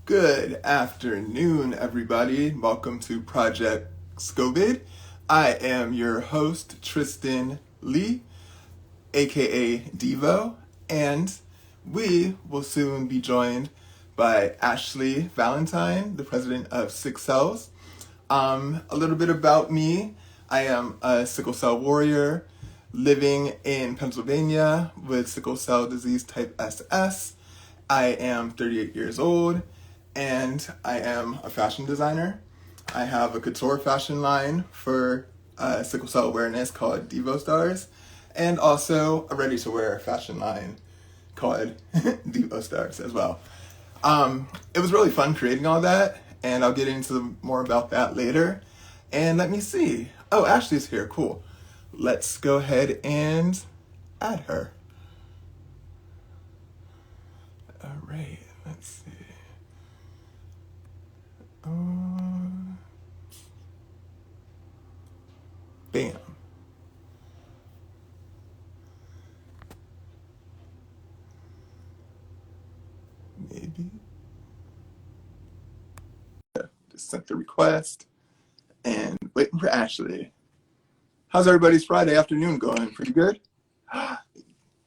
Good afternoon, everybody. Welcome to Project Scovid. I am your host, Tristan Lee, aka Devo, and we will soon be joined by Ashley Valentine, the president of Six Cells. A little bit about me. I am a sickle cell warrior living in Pennsylvania with sickle cell disease type SS. I am 38 years old and I am a fashion designer. I have a couture fashion line for sickle cell awareness called Devo Stars, and also a ready-to-wear fashion line called Devo Stars as well. It was really fun creating all that, and I'll get into more about that later. And let me see. Oh, Ashley's here. Cool. Let's go ahead and add her. All right. Let's see. Bam. Maybe. Just sent the request and waiting for Ashley. How's everybody's Friday afternoon going? Pretty good?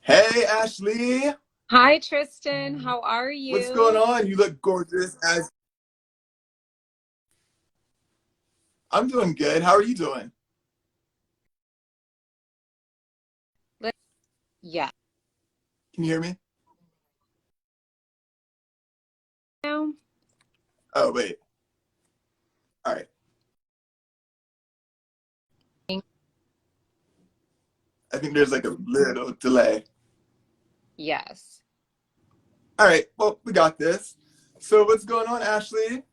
Hey, Ashley. Hi, Tristan. How are What's going you? on? You look gorgeous as I'm doing good. How are you doing? Let- Yeah. Can you hear me? Now? Oh, wait. All right. I think there's like a little delay. Yes. All right. Well, we got this. So what's going on, Ashley?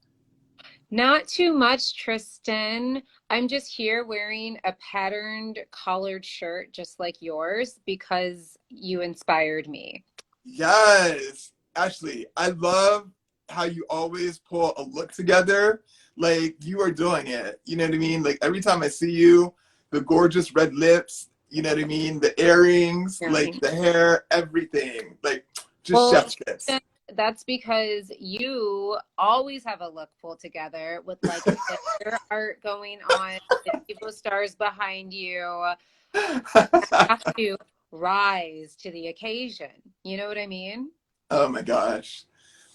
Not too much, Tristan. I'm just here wearing a patterned collared shirt just like yours because you inspired me. Yes. Ashley, I love how you always pull a look together. Like you are doing it. You know what I mean? Like every time I see you, the gorgeous red lips, you know what I mean? The earrings, like Right. the hair, everything. Like just Well, chef's kiss. Tristan, that's because you always have a look pulled together with like your art going on, the Evo stars behind you. Have to rise to the occasion. You know what I mean? Oh my gosh.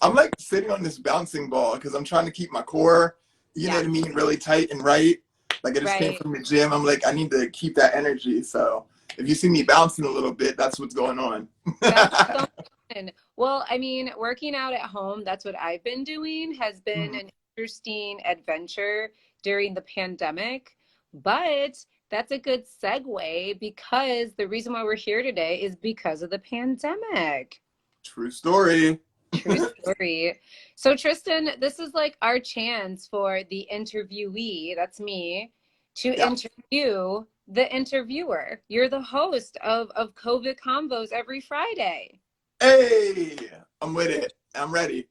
I'm like sitting on this bouncing ball because I'm trying to keep my core, you know Yeah, what I mean, really tight and right. Like I just came right. from the gym. I'm like, I need to keep that energy. So if you see me bouncing a little bit, that's what's going on. That's so fun. Well, I mean, working out at home, that's what I've been doing, has been Mhm. an interesting adventure during the pandemic. But that's a good segue because the reason why we're here today is because of the pandemic. True story. True story. So, Tristan, this is like our chance for the interviewee, that's me, to Yeah. interview the interviewer. You're the host of COVID Convos every Friday. Hey, I'm with it. I'm ready.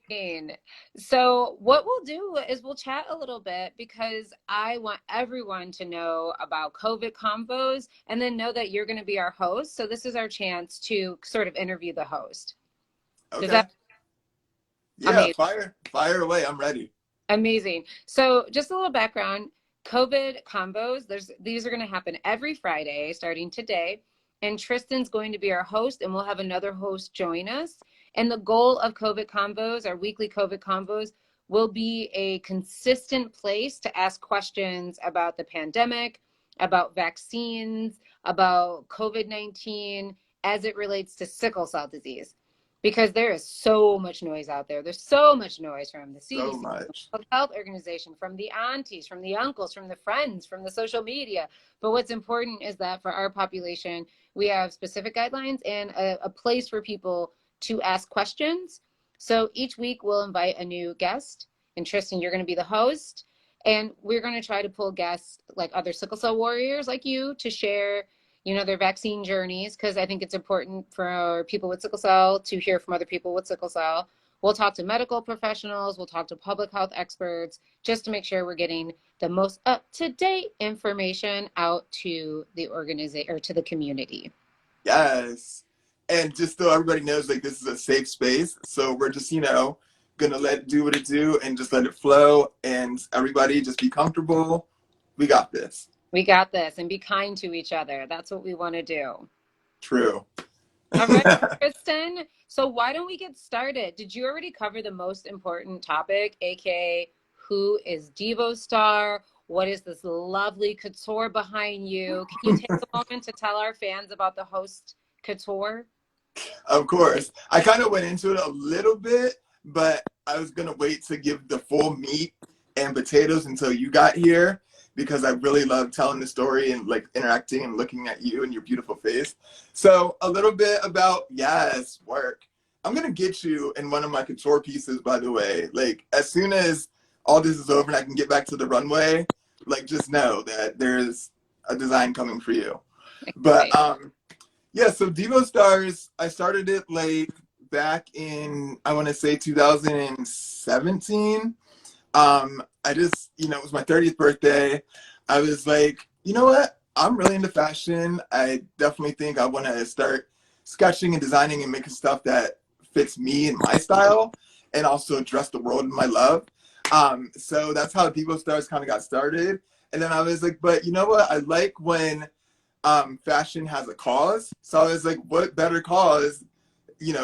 Amazing. So, what we'll do is we'll chat a little bit because I want everyone to know about COVID Convos and then know that you're going to be our host. So, this is our chance to sort of interview the host. Does Okay. that Yeah, amazing? fire away. I'm ready. Amazing. So, just a little background. COVID combos, these are going to happen every Friday starting today. And Tristan's going to be our host, and we'll have another host join us. And the goal of COVID combos, our weekly COVID combos, will be a consistent place to ask questions about the pandemic, about vaccines, about COVID-19 as it relates to sickle cell disease because there is so much noise out there. There's so much noise from the So CDC, from much. the World Health Organization, from the aunties, from the uncles, from the friends, from the social media. But what's important is that for our population, we have specific guidelines and a place for people to ask questions. So each week we'll invite a new guest. And Tristan, you're going to be the host. And we're going to try to pull guests like other sickle cell warriors like you to share their vaccine journeys, because I think it's important for people with sickle cell to hear from other people with sickle cell. We'll talk to medical professionals, we'll talk to public health experts, just to make sure we're getting the most up-to-date information out to the organization or to the community. Yes. And just so everybody knows, like this is a safe space. So we're just, gonna let it do what it do and just let it flow, and everybody just be comfortable. We got this. We got this, and be kind to each other. That's what we want to do. True. All right, Tristan. So why don't we get started? Did you already cover the most important topic, aka who is DevoStar? What is this lovely couture behind you? Can you take a moment to tell our fans about the host couture? Of course. I kind of went into it a little bit, but I was going to wait to give the full meat and potatoes until you got here, because I really love telling the story and like interacting and looking at you and your beautiful face. So a little bit about, yes, work. I'm going to get you in one of my couture pieces, by the way. Like, as soon as all this is over and I can get back to the runway, like, just know that there's a design coming for you. But yeah, so DevoStars, I started it like back in, I want to say 2017. I just, it was my 30th birthday. I was like, you know what? I'm really into fashion. I definitely think I want to start sketching and designing and making stuff that fits me and my style, and also dress the world in my love. So that's how DevoStars kind of got started. And then I was like, but you know what? I like when fashion has a cause. So I was like, what better cause,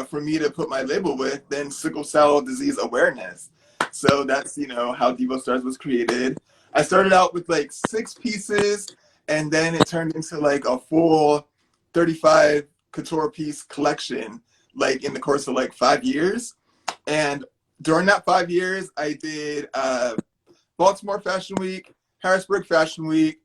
for me to put my label with than sickle cell disease awareness. So that's, how DevoStars was created. I started out with like 6 pieces, and then it turned into like a full 35 couture piece collection, like in the course of like 5 years. And during that 5 years, I did Baltimore Fashion Week, Harrisburg Fashion Week,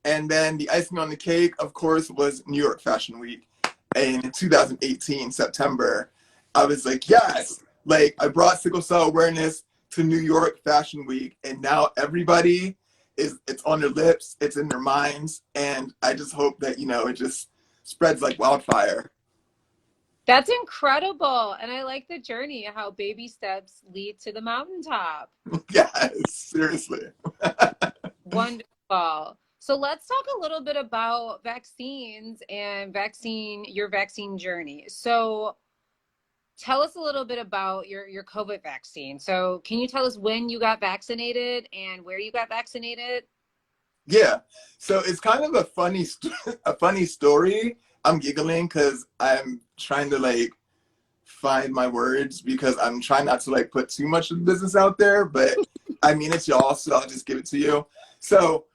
and then the icing on the cake, of course, was New York Fashion Week in 2018, September. I was like, yes, like I brought sickle cell awareness to New York Fashion Week, and now everybody it's on their lips, it's in their minds, and I just hope that, it just spreads like wildfire. That's incredible. And I like the journey, how baby steps lead to the mountaintop. Yes, seriously. Wonderful. So let's talk a little bit about vaccines and your vaccine journey. So tell us a little bit about your COVID vaccine. So can you tell us when you got vaccinated and where you got vaccinated? Yeah. So it's kind of a funny story. I'm giggling because I'm trying to like find my words, because I'm trying not to like put too much of the business out there, but I mean, it's y'all, so I'll just give it to you. So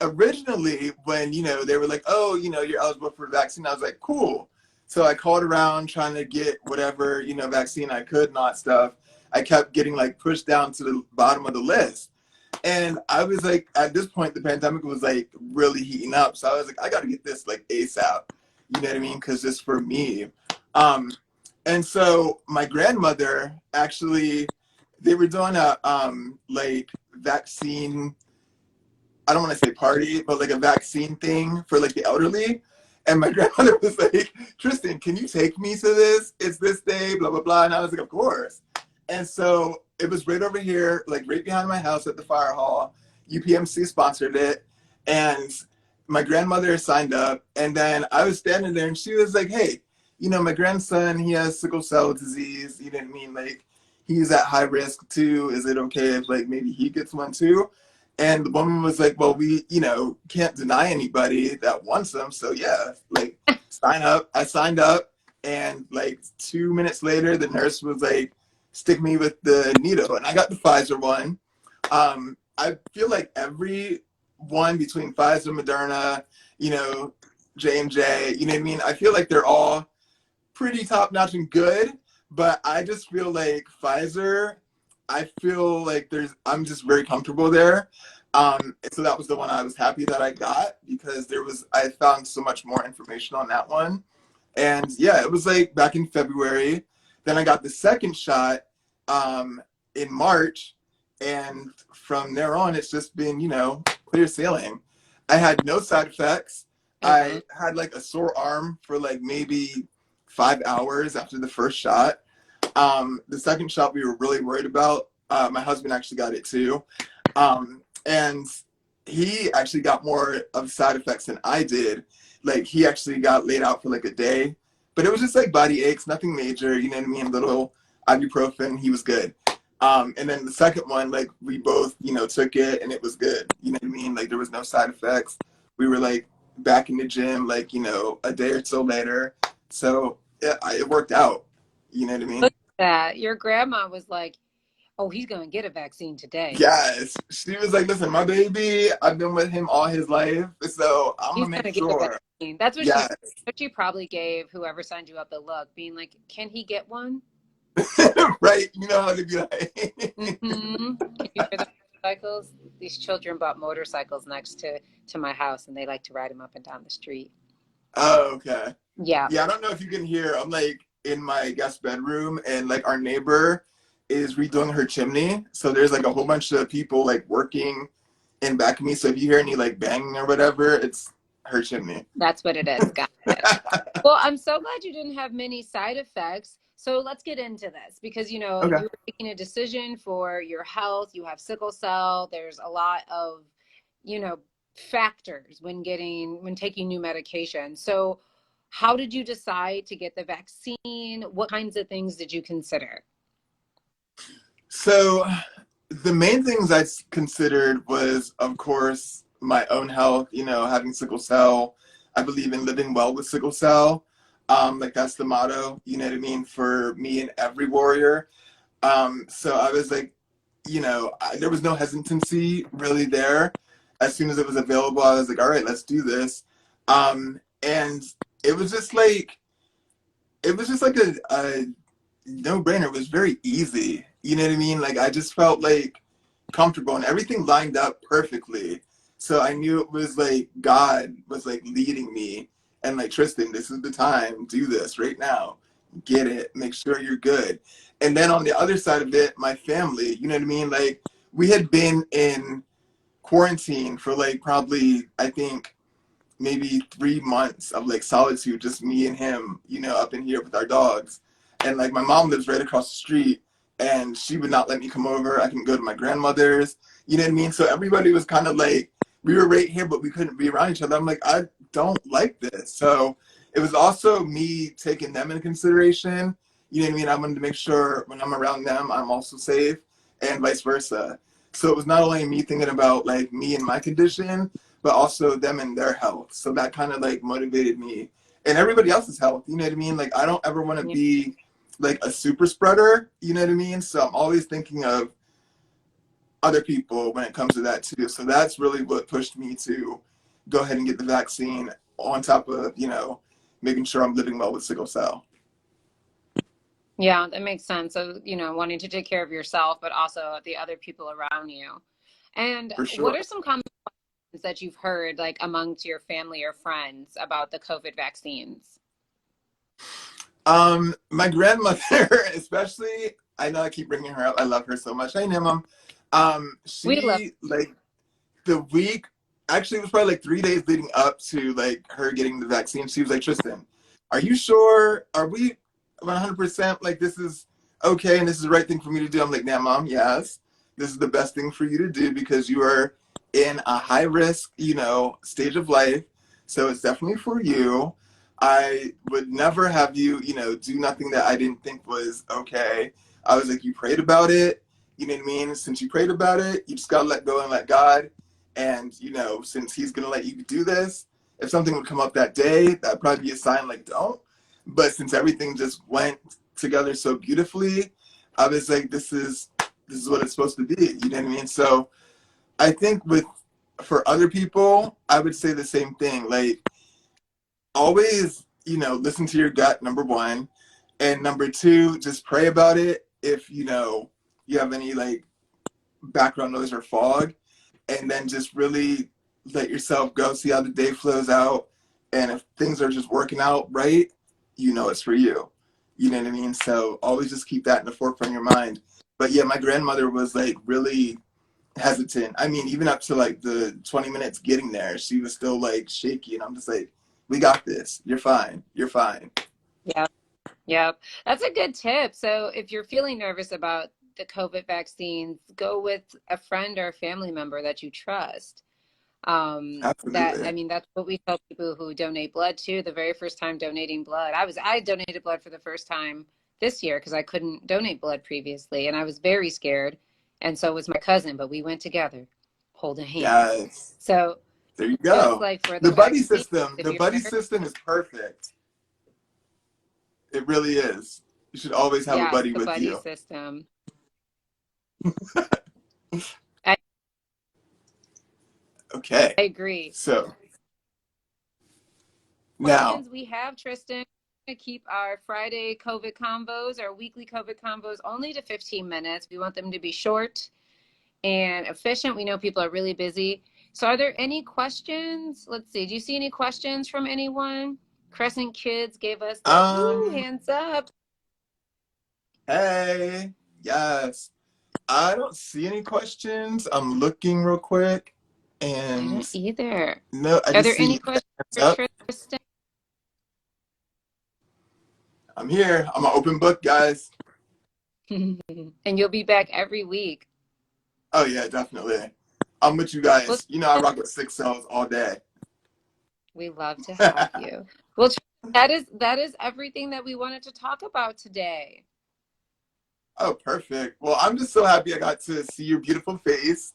originally when, they were like, oh, you're eligible for a vaccine, I was like, cool. So I called around trying to get whatever, vaccine I could and all that stuff. I kept getting like pushed down to the bottom of the list. And I was like, at this point, the pandemic was like really heating up. So I was like, I got to get this like ASAP. You know what I mean? Because it's for me. And so my grandmother actually, they were doing a like vaccine, I don't want to say party, but like a vaccine thing for like the elderly. And my grandmother was like, Tristan, can you take me to this? It's this day, blah, blah, blah. And I was like, of course. And so it was right over here, like right behind my house at the fire hall. UPMC sponsored it. And my grandmother signed up. And then I was standing there and she was like, hey, my grandson, he has sickle cell disease. You know what I mean? Like, he's at high risk too. Is it okay if like maybe he gets one too? And the woman was like, well, we, can't deny anybody that wants them. So yeah, like sign up. I signed up, and like 2 minutes later, the nurse was like, stick me with the needle. And I got the Pfizer one. I feel like every one between Pfizer, Moderna, J&J, you know what I mean? I feel like they're all pretty top notch and good, but I just feel like Pfizer, I feel like I'm just very comfortable there. So that was the one I was happy that I got, because I found so much more information on that one. And yeah, it was like back in February. Then I got the second shot in March. And from there on, it's just been, clear sailing. I had no side effects. I had like a sore arm for like maybe 5 hours after the first shot. The second shot we were really worried about. My husband actually got it too. And he actually got more of side effects than I did. Like, he actually got laid out for like a day, but it was just like body aches, nothing major, you know what I mean? Little ibuprofen, he was good. And then the second one, like we both, took it and it was good. You know what I mean? Like there was no side effects. We were like back in the gym, like, a day or so later. So it worked out. You know what I mean? Look at that. Your grandma was like, oh, he's going to get a vaccine today. Yes. She was like, listen, my baby, I've been with him all his life. So I'm He's going to make going to get a sure. vaccine. That's what Yes. she probably gave whoever signed you up the look, being like, can he get one? Right. You know how to be like. Mm-hmm. Can you hear the motorcycles? These children bought motorcycles next to my house, and they like to ride them up and down the street. Oh, okay. Yeah, Yeah, I don't know if you can hear. I'm like in my guest bedroom, and like our neighbor is redoing her chimney. So there's like a whole bunch of people like working in back of me. So if you hear any like banging or whatever, it's her chimney. that's what it is. Got it. Well, I'm so glad you didn't have many side effects. So let's get into this because, Okay. you're making a decision for your health. You have sickle cell. There's a lot of, you know, factors when taking new medication. So how did you decide to get the vaccine? What kinds of things did you consider? So the main things I considered was, of course, my own health. Having sickle cell. I believe in living well with sickle cell. Like that's the motto. You know what I mean for me and every warrior. So I was like, there was no hesitancy really there. As soon as it was available, I was like, all right, let's do this. And it was just like, a no brainer. It was very easy. You know what I mean? Like I just felt like comfortable and everything lined up perfectly. So I knew it was like God was like leading me and like, Tristan, this is the time. Do this right now. Get it. Make sure you're good. And then on the other side of it, my family, you know what I mean? Like we had been in quarantine for like probably, I think, maybe 3 months of like solitude, just me and him, up in here with our dogs. And like my mom lives right across the street and she would not let me come over. I can go to my grandmother's, you know what I mean? So everybody was kind of like, we were right here, but we couldn't be around each other. I'm like, I don't like this. So it was also me taking them into consideration. You know what I mean? I wanted to make sure when I'm around them, I'm also safe and vice versa. So it was not only me thinking about like me and my condition, but also them and their health. So that kind of like motivated me and everybody else's health. You know what I mean? Like I don't ever want to Yeah. be like a super spreader. You know what I mean? So I'm always thinking of other people when it comes to that too. So that's really what pushed me to go ahead and get the vaccine on top of, making sure I'm living well with sickle cell. Yeah, that makes sense. So, wanting to take care of yourself, but also the other people around you. And For what sure. are some common questions that you've heard, like amongst your family or friends, about the COVID vaccines? My grandmother, especially, I know I keep bringing her up. I love her so much. Hey, Mom. We love. She like the week, actually, it was probably like 3 days leading up to like her getting the vaccine. She was like, Tristan, are you sure? Are we 100% like this is okay and this is the right thing for me to do? I'm like, nah, Mom, yes, this is the best thing for you to do because you are in a high risk, stage of life. So it's definitely for you. I would never have you, do nothing that I didn't think was okay. I was like, you prayed about it. You know what I mean? Since you prayed about it, you just gotta let go and let God. And since He's gonna let you do this, if something would come up that day, that'd probably be a sign like don't. But since everything just went together so beautifully, I was like, this is what it's supposed to be. You know what I mean? So I think for other people, I would say the same thing. Like always, listen to your gut, number one. And number two, just pray about it. If you have any like background noise or fog, and then just really let yourself go, see how the day flows out. And if things are just working out right, it's for you. You know what I mean? So always just keep that in the forefront of your mind. But yeah, my grandmother was like really hesitant. I mean, even up to like the 20 minutes getting there, she was still like shaky. And I'm just like, we got this. You're fine. You're fine. Yeah. Yep. That's a good tip. So if you're feeling nervous about the COVID vaccines, go with a friend or a family member that you trust. Absolutely. I mean, that's what we tell people who donate blood too. The very first time donating blood, I donated blood for the first time this year because I couldn't donate blood previously, and I was very scared. And so was my cousin, but we went together, holding hands. Yes. So There you just go. like for the The buddy vaccine, system. if The you're buddy nervous, system is perfect. It really is. You should always have a yes, buddy the with buddy you. system. I Okay. agree. So now, Questions we have, Tristan, to keep our Friday COVID combos, our weekly COVID combos, only to 15 minutes. We want them to be short and efficient. We know people are really busy. So are there any questions? Let's see. Do you see any questions from anyone? Crescent Kids gave us the woo, um, hands up. hey, yes. I don't see any questions. I'm looking real quick, I and don't either. no, I Are just there see any hands questions for up. Tristan? I'm here. I'm an open book, guys. And you'll be back every week. Oh yeah, definitely. I'm with you Well, guys. You know, I rock with 6 cells all day. we love to have you. Well, that is everything that we wanted to talk about today. Oh, perfect. Well, I'm just so happy I got to see your beautiful face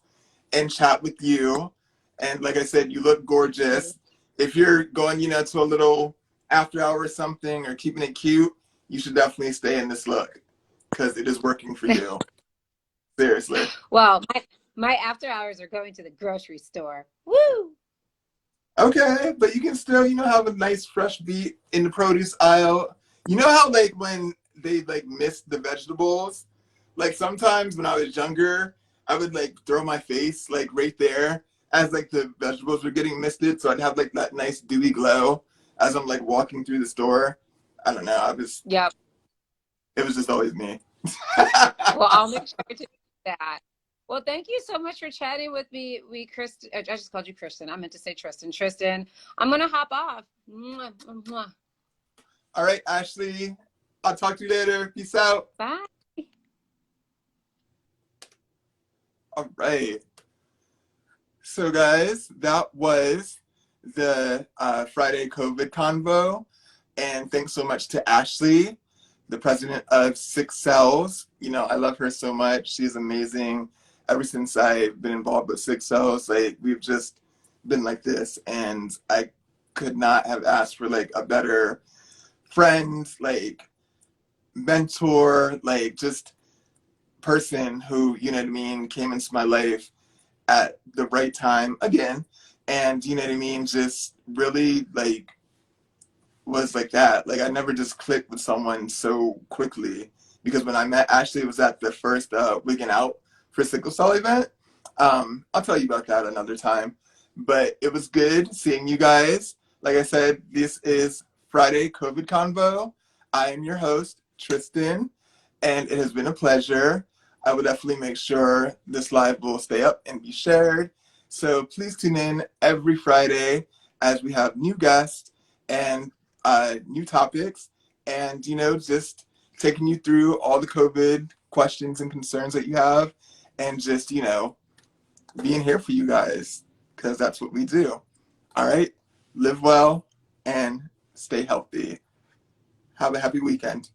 and chat with you. And like I said, you look gorgeous. If you're going, to a little after hour or something or keeping it cute, you should definitely stay in this look because it is working for you. Seriously. Well, my after hours are going to the grocery store. Woo! Okay, but you can still, have a nice fresh beet in the produce aisle. You know how like when they like mist the vegetables? Like sometimes when I was younger, I would like throw my face like right there as like the vegetables were getting misted, so I'd have like that nice dewy glow as I'm like walking through the store. I don't know. Yep. It was just always me. Well, I'll make sure to do that. Well, thank you so much for chatting with me. Kristen, I just called you Kristen. I meant to say Tristan. Tristan, I'm gonna hop off. Mwah, mwah. All right, Ashley. I'll talk to you later. Peace out. Bye. All right. So, guys, that was the Friday COVID convo. And thanks so much to Ashley, the president of 6 Cells. I love her so much. She's amazing. Ever since I've been involved with 6 Cells, like, we've just been like this. And I could not have asked for, like, a better friend, like, mentor, like, just person who, came into my life at the right time again, and just really like was like that. Like I never just clicked with someone so quickly because when I met Ashley, it was at the first Wigging Out for Sickle Cell event. I'll tell you about that another time, but it was good seeing you guys. Like I said, this is Friday COVID Convo. I am your host, Tristan, and it has been a pleasure. I will definitely make sure this live will stay up and be shared. So please tune in every Friday as we have new guests and new topics and, just taking you through all the COVID questions and concerns that you have and just, being here for you guys because that's what we do. All right. Live well and stay healthy. Have a happy weekend.